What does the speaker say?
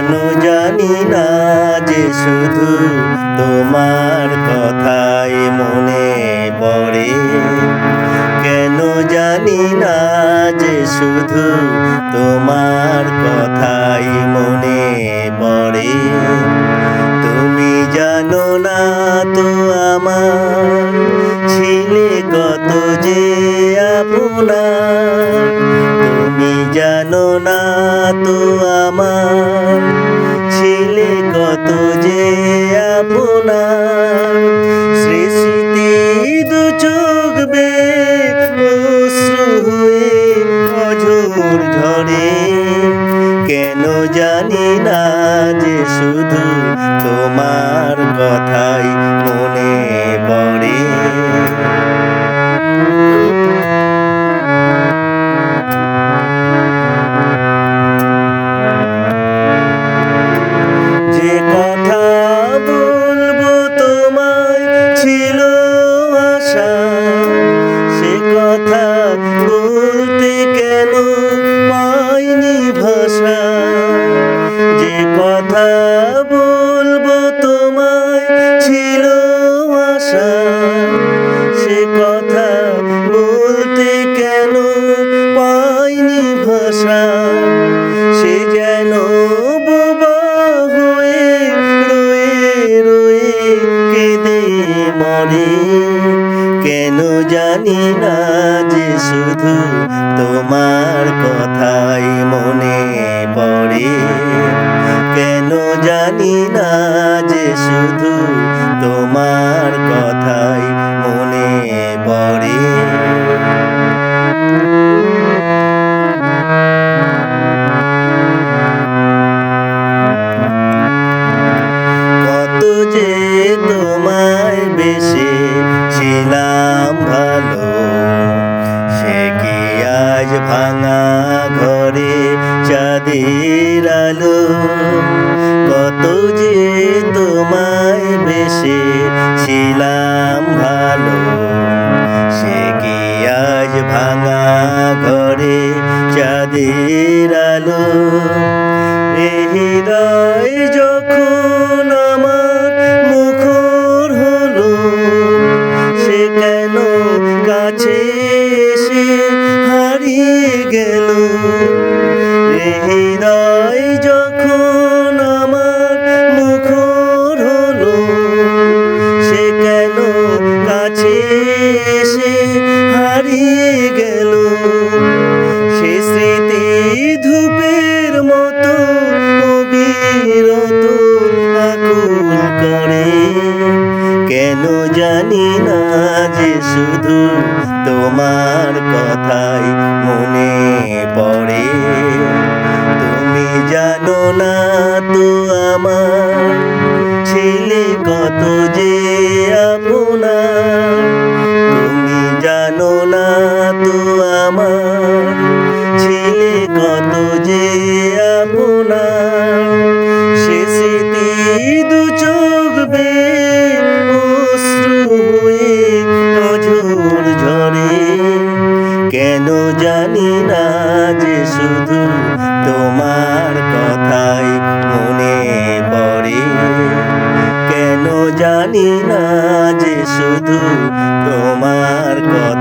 কেন জানি না যে শুধু তোমার কথাই মনে পড়ে। কেন জানি না যে শুধু তোমার কথাই মনে পড়ে। তুমি জানো না তো আমার ছিলে কত যে আপনার। তুমি জানো না তো আমার ছিলে কত যে আপনার। স্মৃতি দু চোখ বেয়ে অশ্রু হয়ে অঝোর ঝরে। কেন জানি না যে শুধু তোমার কথাই মনে পড়ে। যে কথা বলবো তোমায় ছিল আশা, সে কথা বলতে কেন পাইনি ভাষা। যে কথা বলবো তোমায় ছিল আশা, সে কথা বলতে কেন পাইনি ভাষা। সে যেন বোবা হয়ে রয়ে রয়ে কেঁদে মরে। কেন জানি না যে শুধু তোমার কথাই মনে পড়ে। কেন জানি না যে শুধু তোমার কথাই মনে পড়ে। কত যে তোমায় বেসেছিলাম ভালো, সে কি আজ ভাঙা ঘরে চাঁদের আলো। কত যে তোমায় বেসেছিলাম ভালো, সে কি আজ ভাঙা ঘরে চাঁদের আলো। এ হৃদয় যখন আমার মুখর হলো, সে কেন কাছে এসে হারিয়ে গেল। এ হৃদয় যখন আমার মুখর হলো, সে কেন কাছে এসে হারিয়ে গেল। সে স্মৃতি ধূপের মতো অবিরত আকুল করে। কেন জানি না যে শুধু তোমার কথাই মনে পড়ে। তুমি জানো না তো আমার ছিলে কত যে আপনার। তুমি জানো না তো আমার ছিলে কত যে আপনার। সে স্মৃতি দু চোখ বেয়ে অশ্রু হয়ে অঝোর ঝরে। কেন জানি না যে শুধু তোমার কথাই মনে পড়ে। কেন জানি না যে শুধু তোমার কথা